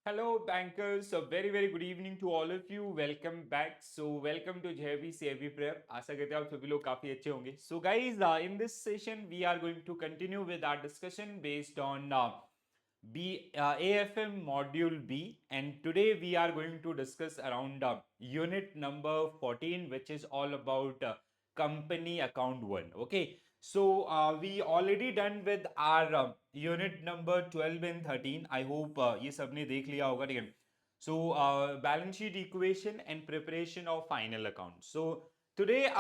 Hello, bankers. A very good evening to all of you. Welcome back. So, welcome to JV CAV Prep. आशा करते हैं आप सभी लोग काफी अच्छे होंगे. So, guys, in this session, we are going to continue with our discussion based on AFM Module B, and today we are going to discuss around unit number 14, which is all about company account 1. Okay, so we already done with our unit number 12 and 13. I hope ये सबने देख लिया होगा, ठीक है. So balance sheet equation and preparation of final account. So today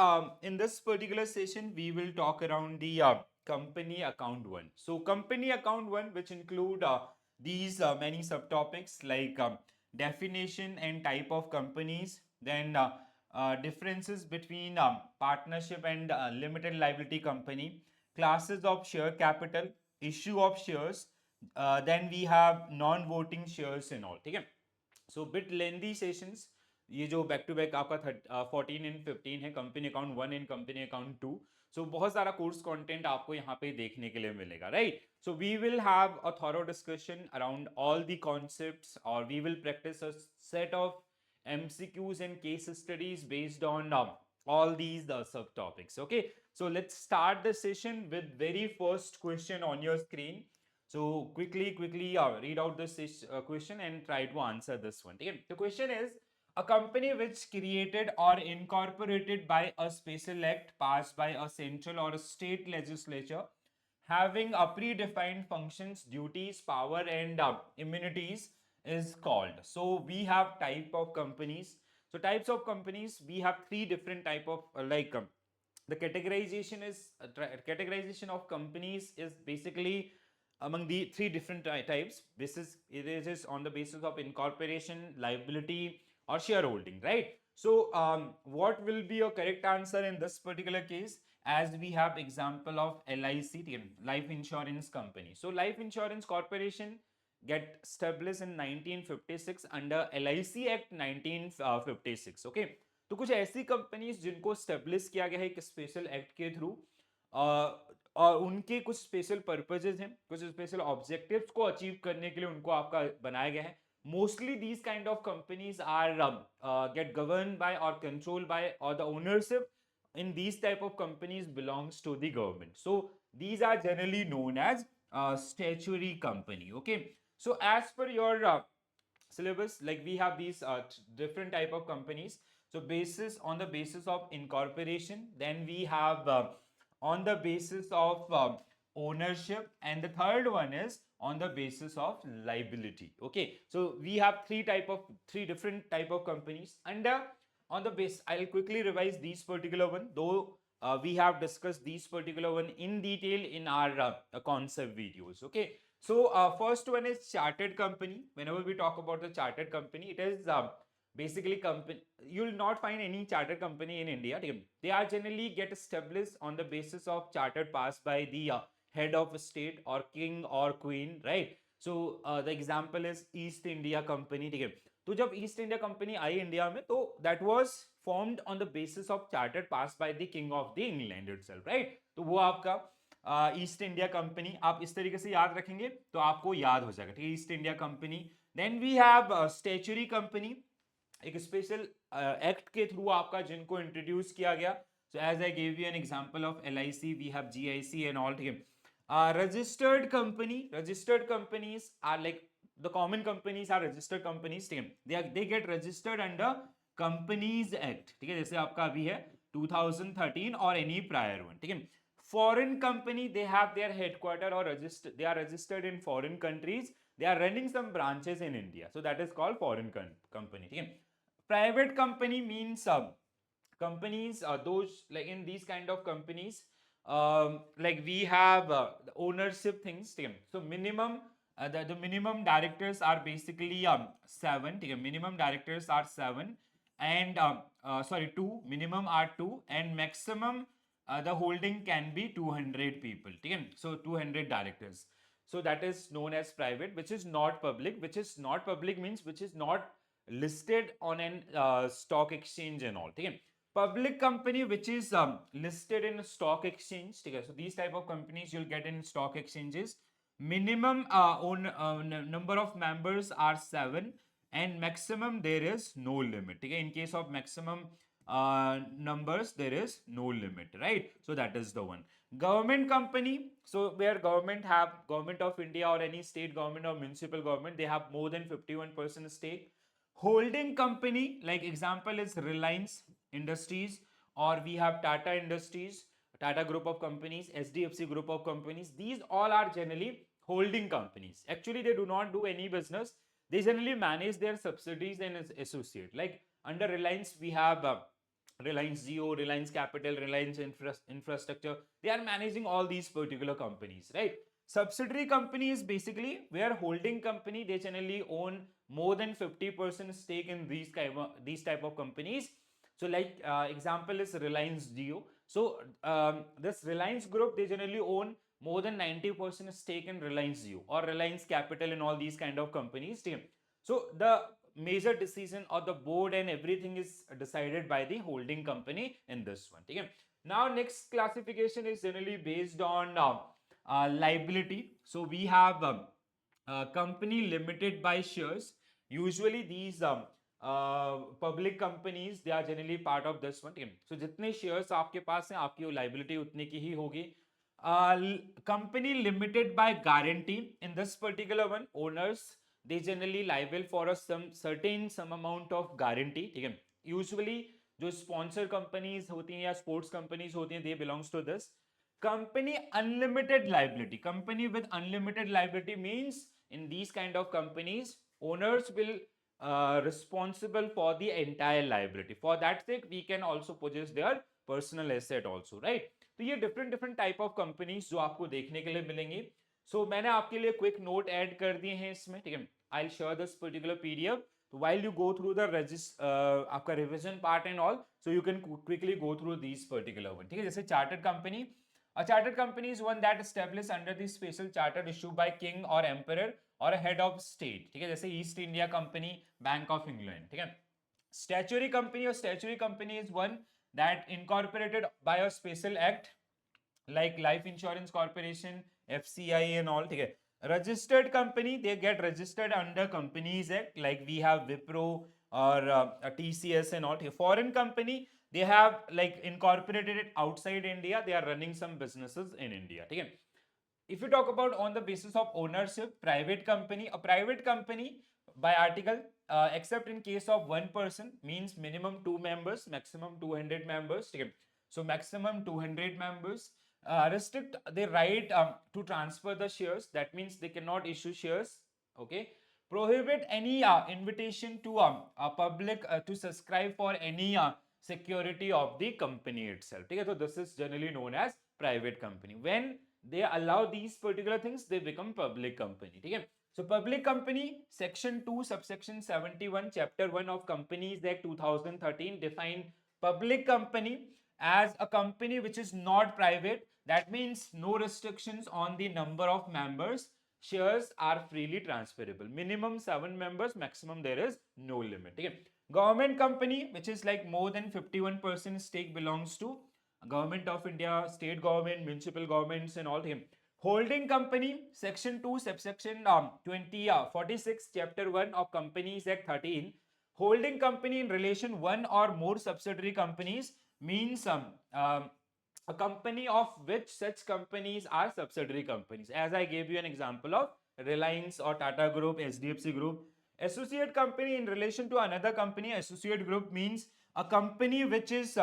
in this particular session we will talk around the company account 1. So company account 1, which include these many subtopics like definition and type of companies, then differences between partnership and limited liability company, classes of share capital, issue of shares, then we have non-voting shares and all. ठीक है. So bit lengthy sessions. ये जो back to back आपका 14 and 15 है, company account 1 and company account 2. सो बहुत सारा course content आपको यहाँ पे देखने के लिए मिलेगा, right. So we will have a thorough discussion around all the concepts, और we will practice a set of MCQs and case studies based on all these subtopics. Okay, so let's start the session with very first question on your screen. So quickly read out this question and try to answer this one. Okay? The question is, a company which created or incorporated by a special act passed by a central or a state legislature, having a predefined functions, duties, power and immunities, is called. So we have type of companies. So types of companies, we have three different type of the categorization of companies is basically among the three different types. It is on the basis of incorporation, liability or shareholding, right? So what will be your correct answer in this particular case? As we have example of LIC, life insurance company. So life insurance corporation get established in 1956 under LIC Act 1956. Okay, तो कुछ ऐसी companies जिनको establish किया गया है एक special act के through, और उनके कुछ स्पेशल पर्पजेज हैं, कुछ स्पेशल ऑब्जेक्टिव्स को अचीव करने के लिए उनको आपका बनाया गया है. Mostly these kind of companies are get govern by और कंट्रोल बाय, और the ownership in these type of companies belongs to the government. So these are generally known as statutory company. Okay, so as per your syllabus, like we have these different type of companies. So basis on the basis of incorporation, then we have on the basis of ownership, and the third one is on the basis of liability. Okay, so we have three different type of companies under on the base. I'll quickly revise these particular one, though we have discussed these particular one in detail in our concept videos. Okay, so first one is chartered company. Whenever we talk about the chartered company, it is basically company. You will not find any chartered company in India. They are generally get established on the basis of chartered passed by the head of a state or king or queen, right? So the example is East India Company. ठीक है, तो जब east India company आई India में, तो that was formed on the basis of chartered pass by the king of the England itself, right. तो वो आपका east India company आप इस तरीके से याद रखेंगे तो आपको याद हो जाएगा, ठीक है, East India company. Then we have statutory company, एक स्पेशल एक्ट के थ्रू आपका जिनको इंट्रोड्यूस किया गया. So as I gave you an example of LIC, we have GIC and all, ठीक है. Registered company, registered companies are like the common companies are registered companies. ठीक है, they get registered under Companies Act. ठीक है, जैसे आपका अभी है 2013 और any prior one. ठीक है. Foreign company, they have their headquarter or register, they are registered in foreign countries, they are running some branches in India, so that is called foreign company. ठीक है. Private company means companies, those like in these kind of companies, like we have the ownership things. So minimum the minimum directors are basically seven. Minimum directors are seven, and sorry, two. Minimum are two, and maximum the holding can be 200 people. So 200 directors. So that is known as private, which is not public. Which is not public means which is not listed on an stock exchange and all. Public company which is listed in stock exchange. So these type of companies you'll get in stock exchanges. minimum number of members are 7 and maximum there is no limit. Okay? In case of maximum numbers there is no limit, right? So that is the one. Government company, so where government of India or any state government or municipal government, they have more than 51% stake. Holding company, like example is Reliance Industries, or we have Tata Industries, Tata group of companies, SDFC group of companies. These all are generally holding companies. Actually, they do not do any business. They generally manage their subsidiaries and associate. Like under Reliance, we have Reliance Jio, Reliance Capital, Reliance Infrastructure. They are managing all these particular companies, right? Subsidiary company is basically where holding company, they generally own more than 50% stake in these type of companies. So like example is Reliance Jio. So this Reliance group, they generally own more than 90% stake in Reliance Jio or Reliance Capital and all these kind of companies. So the major decision or the board and everything is decided by the holding company in this one. Okay? Now next classification is generally based on liability. So we have company limited by shares. Usually these public companies, they are generally part of this one. So जितने shares आपके पास हैं, आपकी liability उतनी की ही होगी. Company limited by guarantee. In this particular one, owners, they generally liable for a some amount of guarantee. ठीक है? Usually जो sponsor companies होती हैं या sports companies होती हैं, they belongs to this. Company unlimited liability. Company with unlimited liability means in these kind of companies, owners will responsible for the entire liability. For that sake, we can also possess their personal asset also, right? तो ये different different type of companies जो आपको देखने के लिए मिलेंगी. So मैंने आपके लिए quick note add कर दिए हैं इसमें, ठीक है? I'll share this particular PDF. While you go through the आपका revision part and all, so you can quickly go through these particular one. ठीक है? जैसे chartered company. A chartered company is one that established under the special charter issued by king or emperor और head of state. ठीक है? जैसे East India company, bank of England. ठीक है? Statutory company, और statutory company is one that incorporated by a special act like life insurance corporation, FCI and all. ठीक है? Registered company, they get registered under companies act, like we have Wipro or TCS and all. Foreign company, they have like incorporated it outside India, they are running some businesses in India. ठीक है? If you talk about on the basis of ownership, private company, a private company by article, except in case of one person, means minimum 2 members, maximum 200 members. Okay? So maximum 200 members. Restrict the right to transfer the shares. That means they cannot issue shares. Okay. Prohibit any invitation to a public to subscribe for any security of the company itself. Okay? So this is generally known as private company. When they allow these particular things, they become public company. Okay? So public company, section 2 subsection 71 chapter 1 of Companies Act 2013 define public company as a company which is not private. That means no restrictions on the number of members. Shares are freely transferable. Minimum 7 members, maximum there is no limit. Okay? Government company, which is like more than 51% stake belongs to Government of India, state government, municipal governments and all. Holding company, section 2 subsection 46 chapter 1 of Companies Act 13. Holding company in relation one or more subsidiary companies means a company of which such companies are subsidiary companies. As I gave you an example of Reliance or Tata Group, SDFC Group. Associate company in relation to another company, associate group means a company which is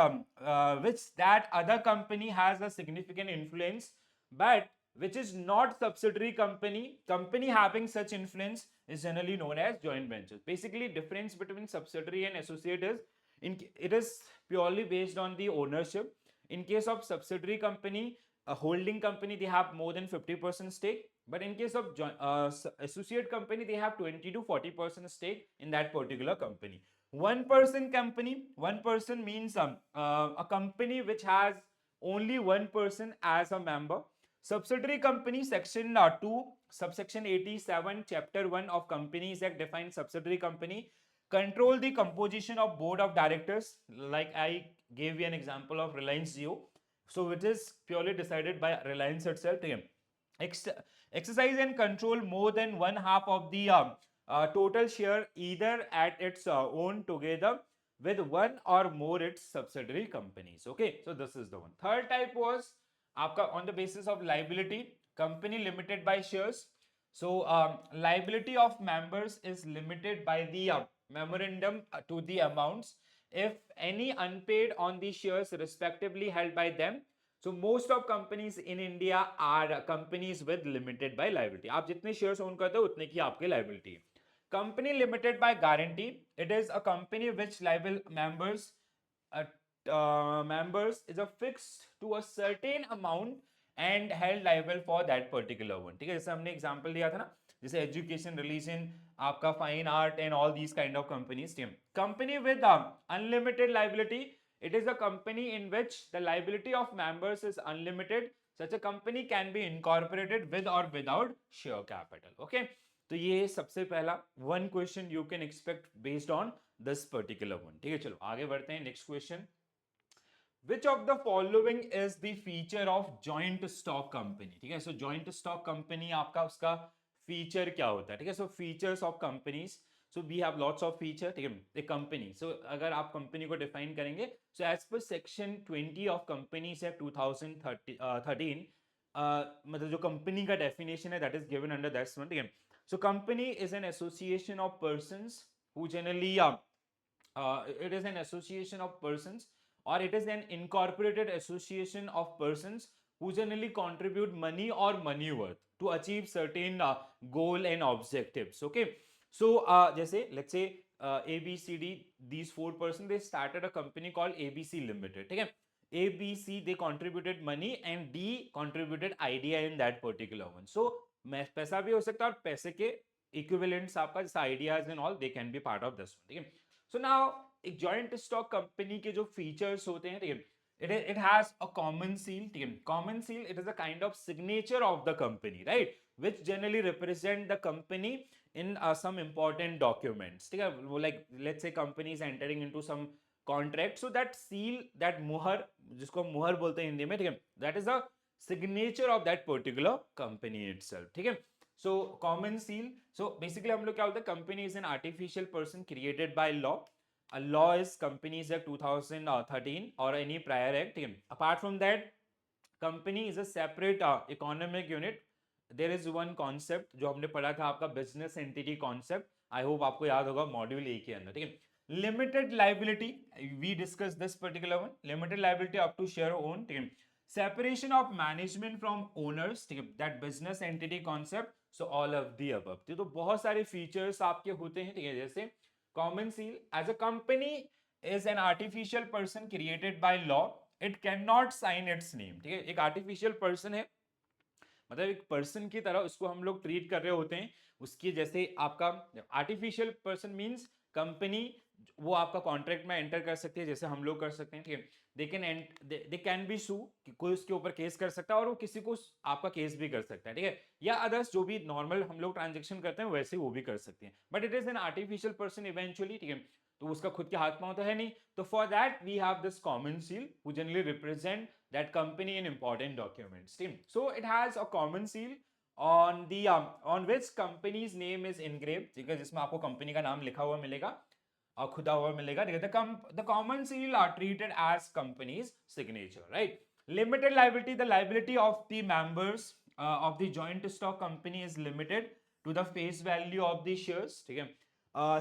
which that other company has a significant influence, but which is not subsidiary company. Company having such influence is generally known as joint ventures. Basically, difference between subsidiary and associate is it is purely based on the ownership. In case of subsidiary company, a holding company, they have more than 50% stake. But in case of associate company, they have 20 to 40% stake in that particular company. One person company, one person means a company which has only one person as a member. Subsidiary company, section 2, subsection 87, chapter 1 of Companies Act defines subsidiary company. Control the composition of board of directors, like I gave you an example of Reliance Jio. So it is purely decided by Reliance itself. exercise and control more than one half of the total share either at its own together with one or more its subsidiary companies. Okay, so this is the one. Third type was आपका on the basis of liability, company limited by shares. So liability of members is limited by the memorandum to the amounts if any unpaid on the shares respectively held by them. So most of companies in India are companies with limited by liability. आप जितने shares own करते हो उतने की आपके liability है. Company limited by guarantee, it is a company which liable uh, members is a fixed to a certain amount and held liable for that particular one. ठीक है, जैसे हमने example दिया था ना, जैसे education, religion, आपका fine art and all these kind of companies. Company with unlimited liability, it is a company in which the liability of members is unlimited. Such a company can be incorporated with or without share capital. Okay, तो ये सबसे पहला one question you can expect based on this particular one. ठीक है, चलो आगे बढ़ते हैं. Next question. Which of the following is the feature of joint stock company? ठीक है, so joint stock company आपका उसका feature क्या होता है? ठीक है, so features of companies. So we have lots of feature. ठीक है, the company. So अगर आप company को define करेंगे, so as per section 20 of Companies Act 2013, मतलब जो company का definition है, that is given under that one. ठीक है, so company is an association of persons who generally it is an association of persons, or it is an incorporated association of persons who generally contribute money or money worth to achieve certain goal and objectives. Okay, so जैसे let's say ABCD, these four persons, they started a company called ABC Limited. ठीक है, ABC they contributed money and D contributed idea in that particular one. So पैसा भी हो सकता है और पैसे के equivalents आपका जैसे ideas and all they can be part of this one. ठीक है, so now एक जॉइंट स्टॉक कंपनी के जो फीचर्स होते हैं, ठीक है, it has a common seal. ठीक है, common seal, it is a kind of signature of the company, right, which generally represent the company in some important documents. ठीक है, वो like let's say company is entering into some contract, so that seal, that मुहर, जिसको हम मुहर बोलते हैं हिंदी में, ठीक है, that is a signature of that particular company itself. ठीक है, so common seal. So basically हम लोग क्या बोलते हैं, company is an artificial person created by law. A law is Companies Act 2013 or any prior act. Apart from that, company is a separate economic unit. There is one concept जो हमने पढ़ा था आपका business entity concept. I hope आपको याद होगा module A के अंदर. ठीक है, limited liability, we discussed this particular one. Limited liability up to share own. ठीक है, separation of management from owners. ठीक है, that business entity concept. So all of the above. तो बहुत सारे features आपके होते हैं. ठीक है, जैसे common seal, as a company is an artificial person created by law, it cannot sign its name. ठीक है, एक artificial person है, मतलब एक पर्सन की तरह उसको हम लोग ट्रीट कर रहे होते हैं. उसकी जैसे आपका आर्टिफिशियल पर्सन मींस कंपनी वो आपका कॉन्ट्रैक्ट में एंटर कर सकती है जैसे हम लोग कर सकते हैं. ठीक है, दे कैन बी सू, कोई उसके ऊपर केस कर सकता है और वो किसी को आपका केस भी कर सकता है. ठीक है, या अदर्स जो भी नॉर्मल हम लोग ट्रांजेक्शन करते हैं वैसे वो भी कर सकते हैं. But it is an artificial person eventually. ठीक है, तो उसका खुद के हाथ पांव तो है नहीं. तो for that we have this common seal who generally represent that company in important documents. So it has a common seal on the on which company's name is engraved. ठीक है, जिसमें आपको कंपनी का नाम लिखा हुआ मिलेगा और खुदा हुआ मिलेगा. The common seal are treated as company's signature, right? Limited liability, the liability of the members of the joint stock company is limited to the face value of the shares. ठीक है,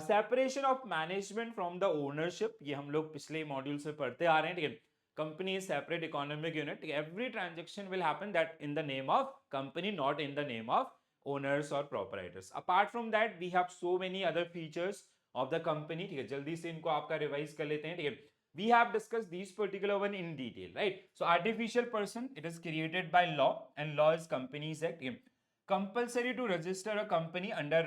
separation of management from the ownership, ये हम लोग पिछले module से पढ़ते आ रहे हैं. ठीक है, company is separate economic unit. Every transaction will happen that in the name of company, not in the name of owners or proprietors. Apart from that, we have so many other features of the company. ठीक है, जल्दी से इनको आपका revise कर लेते हैं. ठीक है, we have discussed these particular one in detail, right? So artificial person, it is created by law and law is Companies Act. Compulsory to register a company under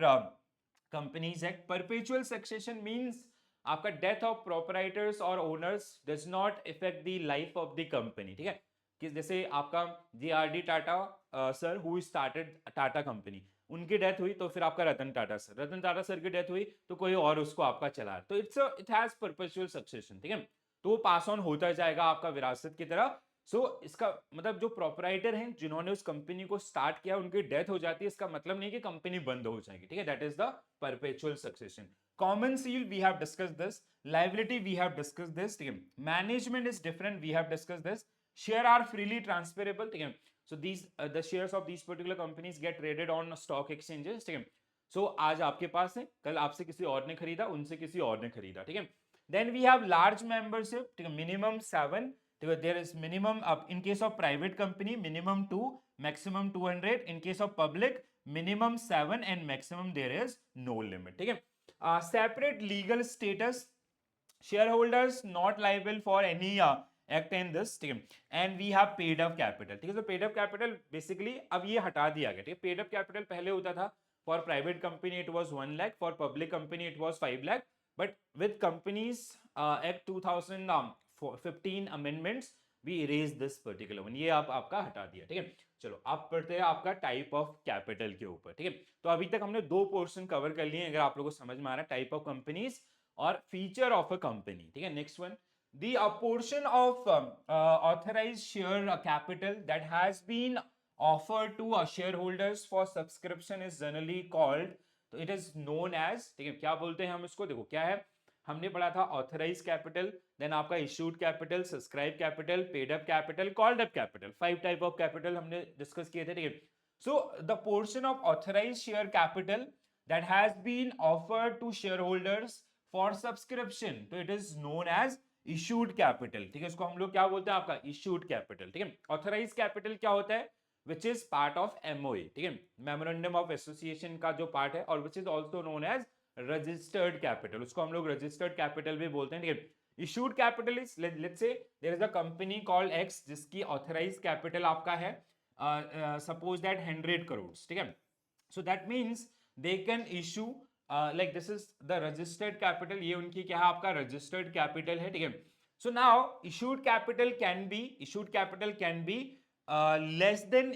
Companies Act. Perpetual succession means आपका death of proprietors और owners does not effect the life of the company. ठीक है, कि जैसे आपका JRD Tata sir who started Tata company, उनकी death हुई तो फिर आपका रतन टाटा सर की डेथ हुई तो कोई और उसको आपका चला. तो इट हैज परपेचुअल सक्सेशन. ठीक है, तो वो पास ऑन होता जाएगा आपका विरासत की तरह सो इसका मतलब जो प्रोपराइटर हैं जिन्होंने उस कंपनी को स्टार्ट किया उनकी डेथ हो जाती है, इसका मतलब नहीं कि कंपनी बंद हो जाएगी, ठीक है, that is the perpetual succession. Common seal we have discuss this, liability we have discuss this, ठीक है, management is different we have discuss this, share are freely transferable, ठीक है, so these the shares of these particular companies get traded on stock exchanges, ठीक है, so आज आपके पास है, कल आपसे किसी और ने खरीदा, उनसे किसी और ने खरीदा, ठीक है, then we have large membership, ठीक है, minimum 7, ठीक है, there is minimum in case of private company minimum 2, maximum 200, in case of public minimum 7 and maximum there is no limit, ठीक है, separate legal status, shareholders not liable for any act in this, ठीक है, and we have paid up capital, ठीक है, so paid up capital basically अब ये हटा दिया गया, ठीक है, पेड अप कैपिटल पहले होता था for private company it was 1 lakh, for public company it was 5 lakh, but with companies act 2015 amendments we erase this particular one, ये आप आपका हटा दिया, ठीक है। चलो आप पढ़ते हैं आपका टाइप ऑफ कैपिटल के ऊपर, ठीक है, तो अभी तक हमने 2 पोर्शन कवर कर लिए, अगर आप लोगों को समझ में आ रहा है, टाइप ऑफ कंपनीज और फीचर ऑफ अ कंपनी, ठीक है। Next one, the portion of authorized share capital that has been offered to shareholders for subscription is generally called, तो it is known as, ठीक है, क्या बोलते हैं हम इसको, देखो क्या है, हमने पढ़ा था ऑथराइज कैपिटल, देन आपका issued capital, subscribe capital, paid up capital, called up capital, 5 type of capital हमने डिस्कस किए थे, ठीक है। So the portion of authorise share capital that has been offered to share holders for subscription, तो it is known as issued capital, ठीक है, इसको हम लोग क्या बोलते हैं, आपका इशूड कैपिटल, ठीक है। ऑथराइज कैपिटल क्या होता है, which is part of MOA, ठीक है, मेमोरेंडम ऑफ एसोसिएशन का जो पार्ट है, और which is also known as registered capital, उसको हम लोग रजिस्टर्ड कैपिटल भी बोलते हैं, ठीक है। Issued capital is, let's say there is a company called X जिसकी ऑथराइज कैपिटल आपका है सपोज दैट 100 करोड़, ठीक है, so that means they can issue like this is the registered capital, ये उनकी क्या है, आपका registered capital है, ठीक है। So now issued capital can be less than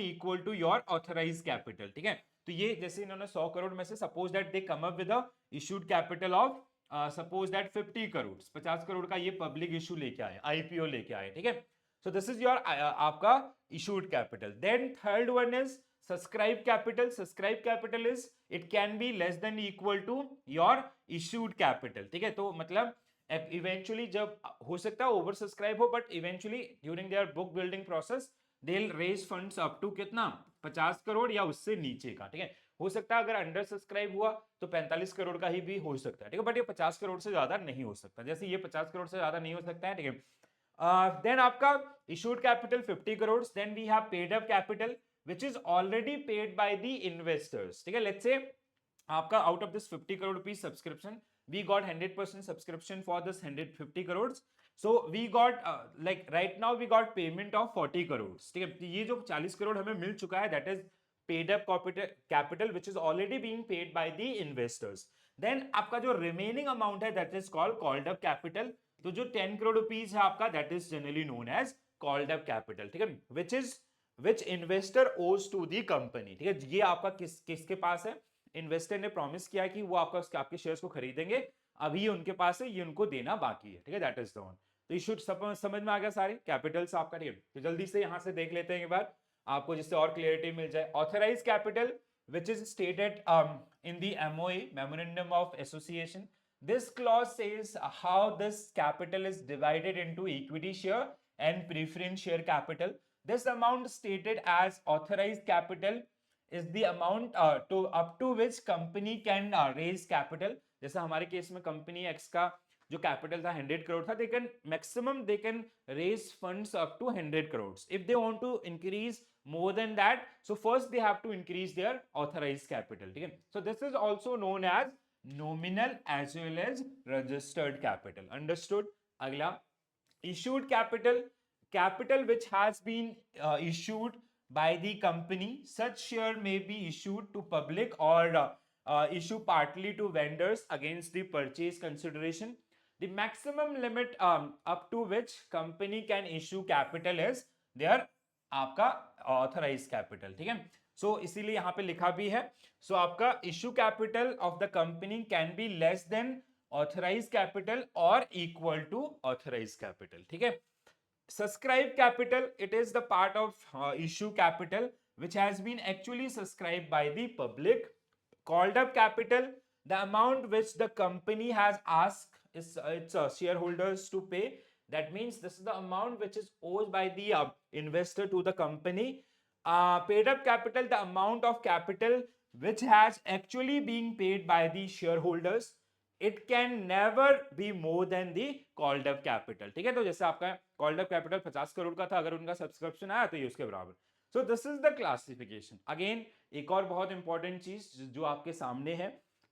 equal to your authorized capital, ठीक है। तो ये जैसे इन्होंने 100 करोड़ में से suppose that they come up with a issued capital of suppose that 50 crore, 50 crore का ये public issue लेके आए, IPO लेके आए, ठीक है। So this is your आपका issued capital. Then third one is subscribe capital is it can be less than equal to your issued capital, ठीक है। तो मतलब eventually जब हो सकता है ओवर सब्सक्राइब हो, but eventually during their book building process they'll raise funds up to कितना 50 करोड़ या उससे नीचे का, ठीक है। हो सकता है अगर अंडर सब्सक्राइब हुआ तो 45 करोड़ का ही भी हो सकता है, ठीक है, बट ये 50 करोड़ से ज्यादा नहीं हो सकता, जैसे ये 50 करोड़ से ज्यादा नहीं हो सकता है, ठीक है। देन आपका issued capital 50 crore, then we have paid up capital which is already paid by the investors, ठीक है। let's say आपका out of this 50 crore rupees subscription we got 100% subscription for this 150 crores, so we got like right now we got payment of 40 crores, ठीक है। ये जो 40 करोड़ हमें मिल चुका है that is paid up capital which is already being paid by the investors, then आपका जो remaining amount है that is called up capital, तो जो 10 करोड़ रुपीस है आपका that is generally known as called up capital, ठीक है, which investor owes to the company, ठीक है। ये आपका किसके पास है, इन्वेस्टर ने प्रॉमिस किया कि वो आपके शेयर्स को खरीदेंगे, अभी उनके पास है, ये उनको देना बाकी है, ठीक है, दैट इज द वन। तो इशू समझ में आ गया सारे कैपिटल्स आपका, ठीक है। तो जल्दी से यहां से देख लेते हैं एक बार आपको, जिससे और क्लियरिटी मिल जाए। Authorise capital which is stated in the MOA, Memorandum of Association. This clause says how this capital is divided into equity share and preference share capital. This amount stated as authorized capital is the amount up to which company can raise capital. जैसा हमारे case में company x का जो capital था 100 करोड़ था, they can raise funds up to 100 crores. If they want to increase more than that, so first they have to increase their authorized capital, ठीक है। So this is also known as nominal as well as registered capital. Understood? अगला issued capital which has been issued by the company, such share may be issued to public or issue partly to vendors against the purchase consideration. The maximum limit up to which company can issue capital is their आपका authorized capital, ठीक है। सो इसीलिए यहाँ पे लिखा भी है, सो आपका issue capital of the company can be less than authorized capital or equal to authorized capital, ठीक है। Subscribe capital, it is the part of issue capital which has been actually subscribed by the public. Called up capital, the amount which the company has asked its shareholders to pay. That means this is the amount which is owed by the investor to the company. Paid up capital, the amount of capital which has actually being paid by the shareholders. It can never be more than the called up capital. ठीक है, तो जैसे आपका called up capital 50 crore का था, अगर उनका subscription आया तो ये उसके बराबर. सो this is the classification. Again एक और बहुत इंपॉर्टेंट चीज जो आपके सामने है,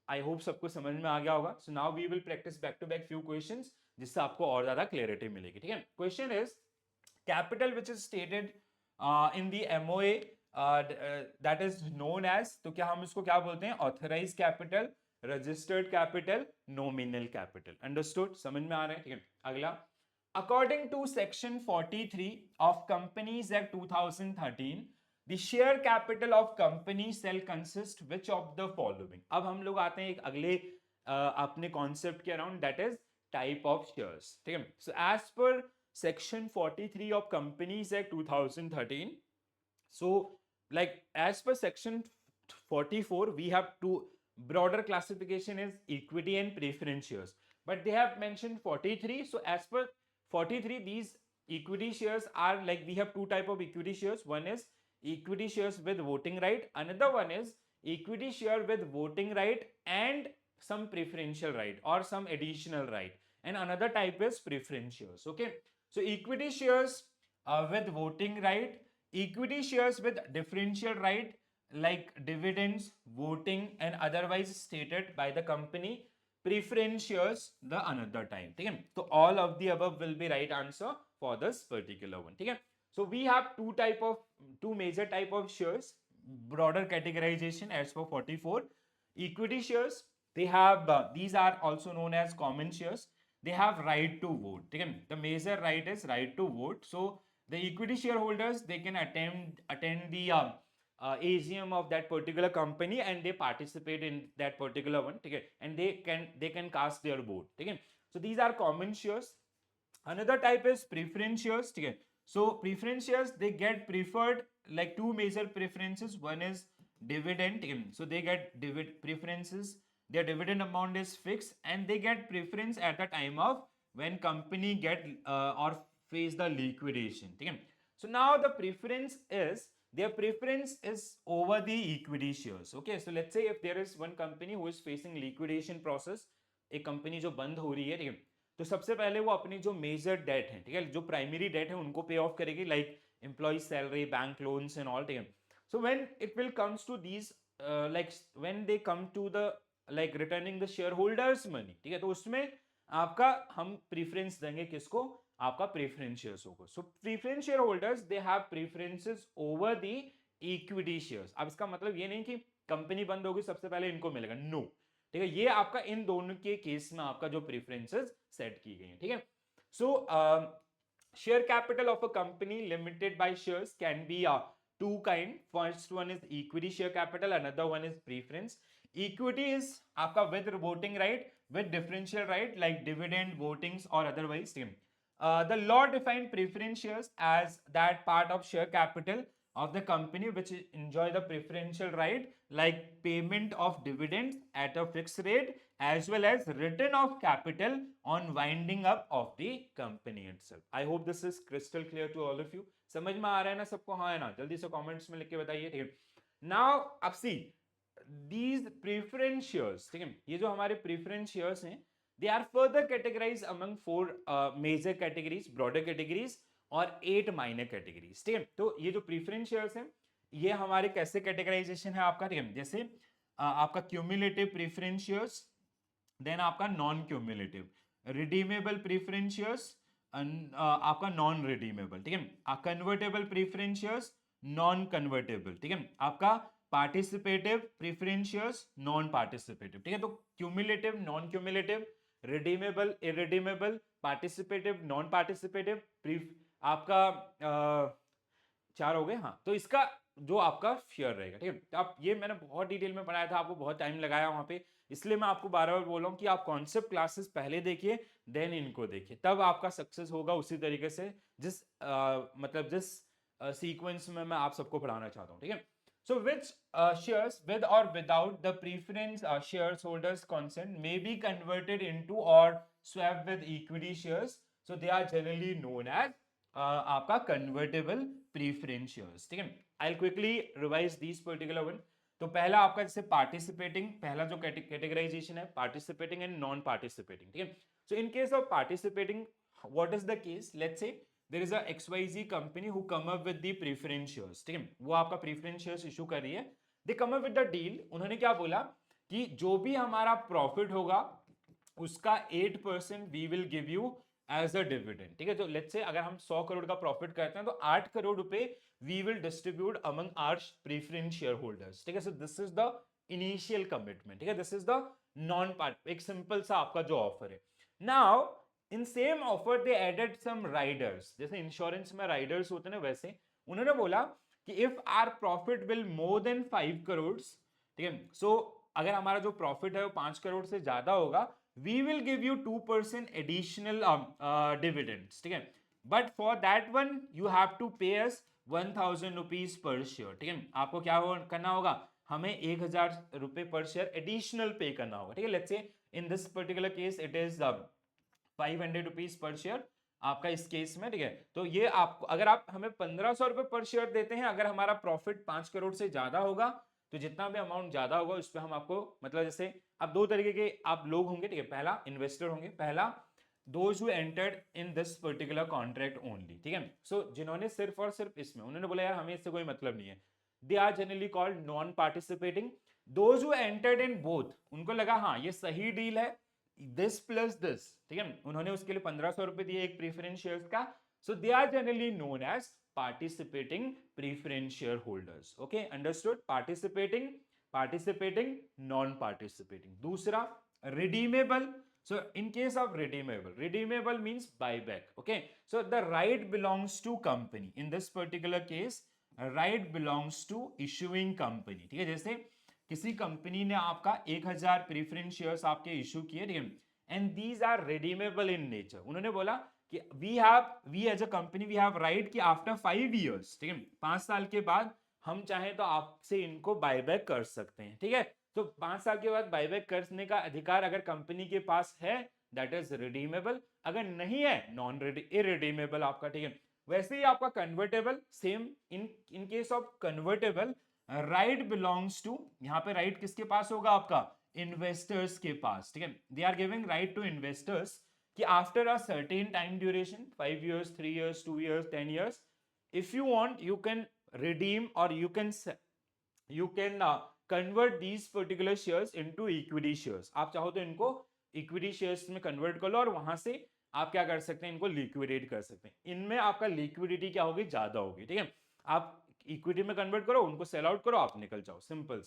आई होप सबको समझ में आ गया होगा. So now we will practice back to back few questions जिससे आपको और ज्यादा क्लियरिटी मिलेगी. ठीक है, question is capital which is stated in the MOA that is known as, तो क्या हम इसको क्या बोलते हैं, authorise capital, registered capital, nominal capital. Understood, समझ में आ रहा है. ठीक है, अगला. According to section 43 of Companies Act 2013, the share capital of company shall consist which of the following. अब हम लोग आते हैं एक अगले अपने कॉन्सेप्ट के around, that is type of shares. ठीक है, so as per section 43 of Companies Act 2013, so like as per section 44 we have two broader classification is equity and preference shares, but they have mentioned 43. So as per 43, these equity shares are like, we have two type of equity shares. One is equity shares with voting right, another one is equity share with voting right and some preferential right or some additional right, and another type is preference shares. Okay, so equity shares with voting right, equity shares with differential right like dividends, voting and otherwise stated by the company, preference shares the another time. ठीक है, तो all of the above will be right answer for this particular one. ठीक है, so we have two major type of shares, broader categorization as per 44. Equity shares, they have these are also known as common shares. They have right to vote. ठीक है, the major right is right to vote. So the equity shareholders, they can attend the AGM of that particular company and they participate in that particular one. ठीक है, and they can cast their vote. ठीक है, so these are common shares. Another type is preference shares. ठीक है, so preference shares, they get preferred like two major preferences. One is dividend. So they get preferences, their dividend amount is fixed and they get preference at the time of when company get or face the liquidation. ठीक है, so now the preference is, their preference is over the equity shares. Okay, so let's say if there is one company who is facing liquidation process, एक company जो बंद हो रही है. ठीक है, तो सबसे पहले वो अपनी जो मेजर डेट है, ठीक है, जो प्राइमरी डेट है उनको पे ऑफ करेगी, like employ salary, bank loans and all. ठीक है, so when it will comes to these like when they come to the like returning the share holders money, ठीक है, तो उसमें आपका हम प्रीफरेंस देंगे किसको, आपका प्रेफरेंस शेयर्स होगा. So preference share holders, they have preferences over the equity shares. अब इसका मतलब ये नहीं कि कंपनी बंद होगी सबसे पहले इनको मिलेगा, नो. ठीक है, ये आपका इन दोनों के केस में आपका जो प्रेफरेंसेस सेट की गई है. ठीक है, सो share capital of a company limited by shares can be two kind. First one is equity share capital, another one is preference. Equity is आपका with voting right, with differential right like dividend, votings or otherwise. The law defined preference shares as that part of share capital of the company which enjoy the preferential right like payment of dividends at a fixed rate as well as return of capital on winding up of the company itself. I hope this is crystal clear to all of you. समझ में आ रहा है ना सबको? हाँ है ना? जल्दी से कमेंट्स में लिख के बताइए. ठीक है, नाउ अब सी these preference shares, ठीक है, ये जो हमारे preference shares हैं, they are further categorized among four major categories, broader categories और 8 minor categories. ठीक है, तो ये जो preference shares हैं ये हमारे कैसे categorization है आपका, ठीक है, जैसे आपका cumulative preference shares, देन आपका non cumulative, redeemable preference shares, आपका नॉन रिडीमेबल. ठीक है, convertible preference shares, non convertible. ठीक है, आपका participative preference shares, non participative. ठीक है, तो cumulative, non cumulative, redeemable, irredeemable, participative, non participative, आपका चार हो गए. हाँ, तो इसका जो आपका शेयर रहेगा. ठीक है, तो आप ये मैंने बहुत डिटेल में पढ़ाया था, आपको बहुत टाइम लगाया वहां पे, इसलिए मैं आपको बार बार बोल रहा हूँ कि आप कॉन्सेप्ट क्लासेस पहले देखिए, देन इनको देखिए, तब आपका सक्सेस होगा उसी तरीके से जिस मतलब जिस सीक्वेंस में मैं आप सबको पढ़ाना चाहता हूँ, ठीक है। So which shares with or without the preference shareholders consent may be converted into or swapped with equity shares. So they are generally known as आपका convertible preference shares, ठीक है। I'll quickly revise these particular one. तो पहला आपका जैसे participating, पहला जो categorisation है पार्टिसिपेटिंग एंड नॉन पार्टिसिपेटिंग, ठीक है। So in case of participating, what is the case, let's say there is a XYZ company who come up with the preference shares, ठीक है, वो आपका प्रेफरेंस शेयर्स इशू कर रही है। They come up with the deal, उन्होंने क्या बोला कि जो भी हमारा प्रॉफिट होगा उसका 8% we will give you as a dividend, ठीक है। तो लेट्स से अगर हम 100 करोड़ का प्रॉफिट करते हैं तो 8 करोड़ रुपए we will distribute among our preference share holders, ठीक है। So this is the initial commitment, ठीक है, this is the non part, एक सिंपल सा आपका जो ऑफर है। Now in same offer they added some riders, जैसे इंश्योरेंस में राइडर्स होते हैं वैसे उन्होंने बोला कि if our profit will more than 5 crore, ठीक है, सो अगर हमारा जो प्रॉफिट है वो 5 करोड़ से ज्यादा होगा, we will give you 2% additional dividends, ठीक है, but for that one you have to pay us 1000 rupees per share, ठीक है। आपको क्या करना होगा, हमें 1000 रुपए पर शेयर एडिशनल पे करना होगा, ठीक है। Let's say in this particular case it is 500 rupees per share आपका इस केस में, ठीक है। तो ये आपको अगर आप हमें 1500 रुपए पर शेयर देते हैं, अगर हमारा प्रॉफिट 5 करोड़ से ज्यादा होगा तो जितना भी अमाउंट ज्यादा होगा उस पर हम आपको, मतलब जैसे अब दो तरीके के आप लोग होंगे, ठीक है, पहला इन्वेस्टर होंगे, पहला those who entered in this particular contract only, ठीक है। सो जिन्होंने सिर्फ और सिर्फ इसमें उन्होंने बोला यार हमें इससे कोई मतलब नहीं है, they are generally called non participating. Those who entered in both, उनको लगा हाँ ये सही डील है, दिस प्लस दिस, ठीक है, उन्होंने उसके लिए 1500 रुपए दिए एक प्रेफरेंस शेयर्स का, so they are generally known as participating preference shareholders, okay, understood, participating non-participating। दूसरा redeemable, so in case of redeemable means buyback, okay, so the right belongs to company, in this particular case right belongs to issuing company, ठीक है। जैसे किसी company ने आपका 1000 preference shares आपके issue किए, ठीक है, and these are redeemable in nature, उन्होंने बोला कि we as a company we have right कि आफ्टर 5 इयर्स, ठीक है, 5 साल के बाद हम चाहें तो आपसे इनको बायबैक कर सकते हैं, ठीक है। तो 5 साल के बाद बायबैक करने का अधिकार अगर कंपनी के पास है दैट इज रिडीमेबल, अगर नहीं है नॉन इरिडीमेबल आपका, ठीक है। वैसे ही आपका convertible same, in case of convertible right belongs to, यहां पे राइट किसके पास होगा आपका, इन्वेस्टर्स के पास, ठीक है। They are giving right to investors कि after a certain time duration 5 years 3 years 2 years 10 years if you want you can redeem or you can convert these particular shares into equity shares। आप चाहो तो इनको equity shares में convert कर लो और वहां से आप क्या कर सकते हैं, इनको लिक्विडेट कर सकते हैं, इनमें आपका लिक्विडिटी क्या होगी, ज्यादा होगी, ठीक है। आप इक्विटी में कन्वर्ट करो, उनको सेल आउट करो, आप निकल जाओ, सिंपल।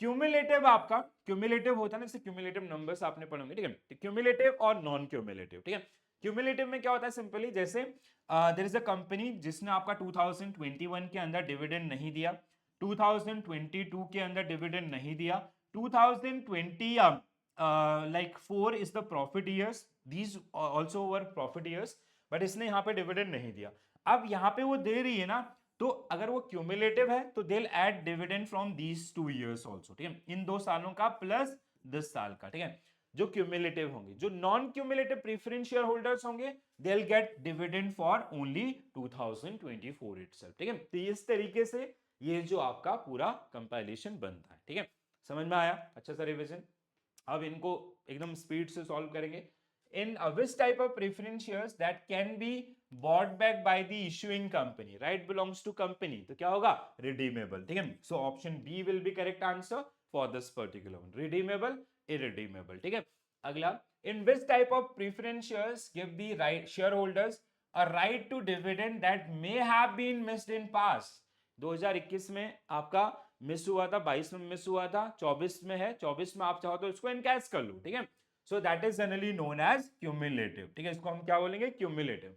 क्यूमुलेटिव आपका, क्यूमुलेटिव होता है ना, जैसे क्यूमुलेटिव नंबर्स आपने पढ़े होंगे, ठीक है, क्यूमुलेटिव और नॉन क्यूमुलेटिव, ठीक है। क्यूमुलेटिव में क्या होता है, सिंपली जैसे देयर इज अ कंपनी जिसने आपका 2021 के अंदर डिविडेंड नहीं दिया, 2022 के अंदर डिविडेंड नहीं दिया, 2020 like 4 is the profit years, these also were profit years, but इसने यहाँ पे डिविडेंड नहीं दिया। अब यहाँ पे वो दे रही है ना, तो अगर वो क्यूमुलेटिव है तो they add dividend from these 2 years also, ठीक है, इन 2 सालों का प्लस 10 साल का, ठीक है, जो क्यूमुलेटिव होंगे। जो non cumulative preference share holders होंगे they will get dividend for only 2024 itself, ठीक है। तो इस तरीके से ये जो आपका पूरा कंपाइलेशन बनता है, ठीक है, समझ में आया, अच्छा सा रिवीजन। अब इनको एकदम स्पीड से सॉल्व करेंगे। in which type of preference shares that can be bought back by the issuing company, right belongs to company, तो क्या होगा, redeemable, ठीक है। so option B will be correct answer for this particular one, redeemable irredeemable, ठीक है। अगला, in which type of preference shares give the right shareholders a right to dividend that may have been missed in past। 2021 में आपका miss हुआ था, 22 में miss हुआ था, 24 में है, 24 में आप चाहो तो इसको इनकैश कर लो, ठीक है। So that is generally known as cumulative, ठीक है, इसको हम क्या बोलेंगे, क्यूमुलेटिव।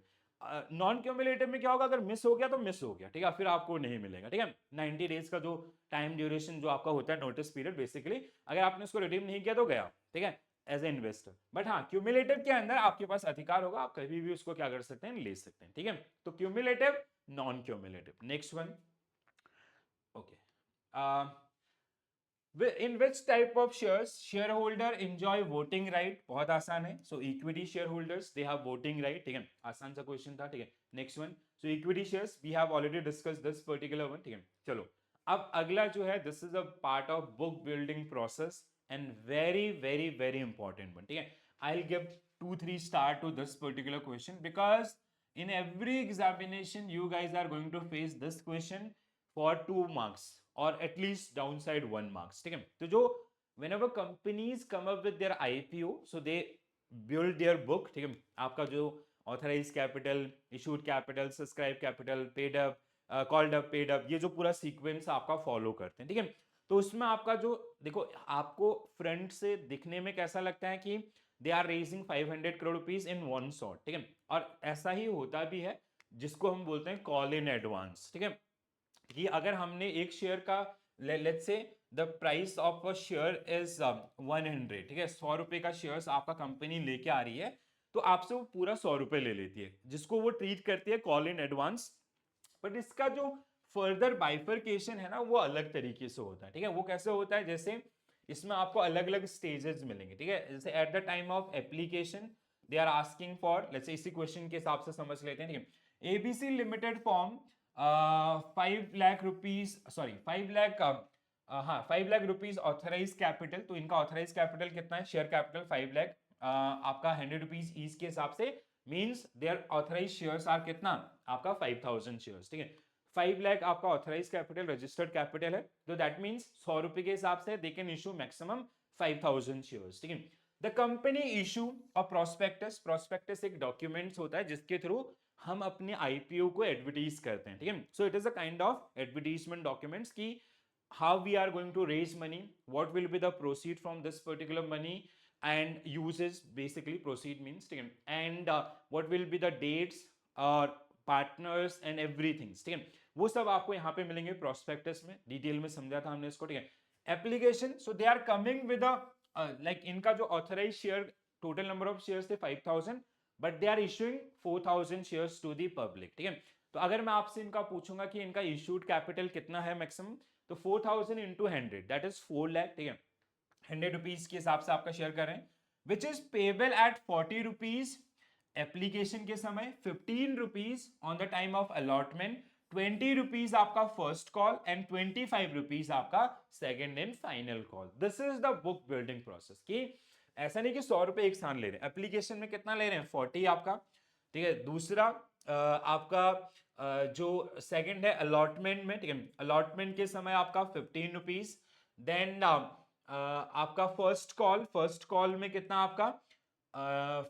नॉन क्यूमुलेटिव में क्या होगा, अगर मिस हो गया तो मिस हो गया, ठीक है, फिर आपको नहीं मिलेगा, ठीक है। 90 डेज का जो टाइम ड्यूरेशन जो आपका होता है नोटिस पीरियड, बेसिकली अगर आपने उसको रिडीम नहीं किया तो गया, ठीक है, एज ए इन्वेस्टर। बट हाँ, क्यूमुलेटिव के अंदर आपके पास अधिकार होगा, आप कभी भी उसको क्या कर सकते हैं, ले सकते हैं, ठीक है। तो cumulative, non cumulative. Next one, okay, in which type of shares shareholder enjoy voting right? बहुत आसान है। So equity shareholders they have voting right, ठीक है, आसान सा क्वेश्चन था, ठीक है। Next one, so equity shares we have already discussed this particular one, ठीक है। चलो अब अगला जो है, this is a part of book building process and very very very important one, ठीक है। I'll give 2-3 star to this particular question because in every examination you guys are going to face this question for 2 marks or at least downside 1 marks, ठीक है। तो जो whenever companies come up with their IPO, so they build their book, ठीक है, आपका जो authorise capital, issued capital, subscribe capital, paid up, called up, paid up, ये जो पूरा सीक्वेंस आपका फॉलो करते हैं, ठीक है। तो उसमें आपका जो देखो, आपको फ्रंट से दिखने में कैसा लगता है कि they are raising 500 crore rupees in one shot, ठीक है, और ऐसा ही होता भी है, जिसको हम बोलते हैं कॉल इन एडवांस, ठीक है, कि अगर हमने एक शेयर का, let's say the price of a share is 100, ठीक है, 100 रुपए का शेयर आपका कंपनी लेके आ रही है, तो आपसे वो पूरा 100 रुपए ले लेती है, जिसको वो ट्रीट करती है कॉल इन एडवांस। बट इसका जो फर्दर बाइफरकेशन है ना, वो अलग तरीके से होता है, ठीक है। वो कैसे होता है, जैसे इसमें आपको अलग अलग स्टेजेस मिलेंगे, ठीक है। जैसे at the time of application they are asking for, let's say इसी क्वेश्चन के हिसाब से समझ लेते हैं, ठीक है। ABC limited form 5 lakh rupees, sorry 5 lakh, हाँ 5 लाख रुपीज ऑथराइज कैपिटल, तो इनका ऑथराइज कैपिटल कितना है, शेयर कैपिटल 5 लाख, आपका 100 रुपीज ईच के हिसाब से, means their authorise shares are कितना, आपका 5000 शेयर्स, ठीक है। 5 लाख आपका ऑथराइज कैपिटल, रजिस्टर्ड कैपिटल है, तो दैट मींस 100 रुपए के हिसाब से दे कैन इशू मैक्सिमम 5000 शेयर्स, ठीक है। The company issue a prospectus, prospectus एक डॉक्यूमेंट्स होता है जिसके थ्रू हम अपने आईपीओ को एडवर्टाइज करते हैं, ठीक है। So it is a kind of advertisement documents की how we are going to raise money, what will be the proceed from this particular money and uses, basically proceed means, ठीक है, and what will be the dates or partners and everything, ठीक है, वो सब आपको यहाँ पे मिलेंगे प्रोस्पेक्टस में, डिटेल में समझा था हमने इसको, ठीक है। Application, so they are coming with like इनका जो authorise share, total number of shares थे 5000, but they are issuing 4000 shares to the public, ठीक है। तो अगर मैं आपसे इनका पूछूंगा कि इनका इशूड कैपिटल कितना है मैक्सिमम, तो 4000 इंटू 100 दैट इज 4 लाख, ठीक है, 100 रुपीज के हिसाब से आपका शेयर कर रहे हैं, which is payable eight 40 rupees application के समय, 15 rupees on the time of allotment, 20 rupees आपका फर्स्ट कॉल एंड 25 रुपीज आपका second and final call. This is the book building process, कि ऐसा नहीं कि 100 रुपए एक साथ ले रहे हैं, एप्लीकेशन में कितना ले रहे हैं, 40 आपका, ठीक है। दूसरा आपका जो सेकंड है अलॉटमेंट में, ठीक है, अलॉटमेंट के समय आपका 15 रुपीज, देन आपका फर्स्ट कॉल में कितना आपका,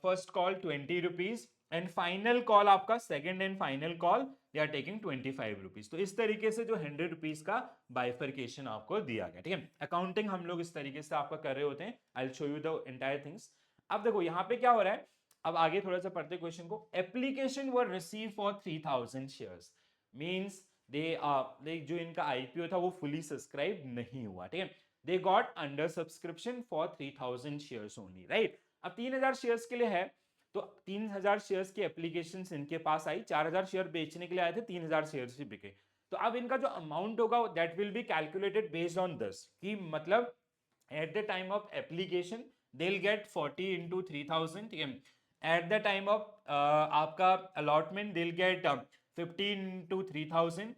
first call 20 rupees, and final call आपका second and final call they are taking 25 rupees. तो इस तरीके से जो 100 रुपीज का बाइफरकेशन आपको दिया गया, ठीक है। अकाउंटिंग हम लोग इस तरीके से आपका कर रहे होते हैं, I will show you the entire things. अब देखो यहाँ पे क्या हो रहा है, अब आगे थोड़ा सा पढ़ते क्वेश्चन को। Application were receive for 3000 shares, means they जो इनका आईपीओ था वो फुली सब्सक्राइब नहीं हुआ, ठीक है। They got under subscription for 3000 shares only, right. अब 3000 शेयर्स के लिए है, तो 3000 शेयर्स की एप्लीकेशन इनके पास आई, 4000 शेयर बेचने के लिए आए थे, 3000 शेयर्स ही बिके। तो अब इनका जो अमाउंट होगा that will be calculated based on this, कि मतलब eight the time of application they will gate 40 into 3000, ठीक है। एट द टाइम ऑफ आपका allotment they will gate 15 into 3000,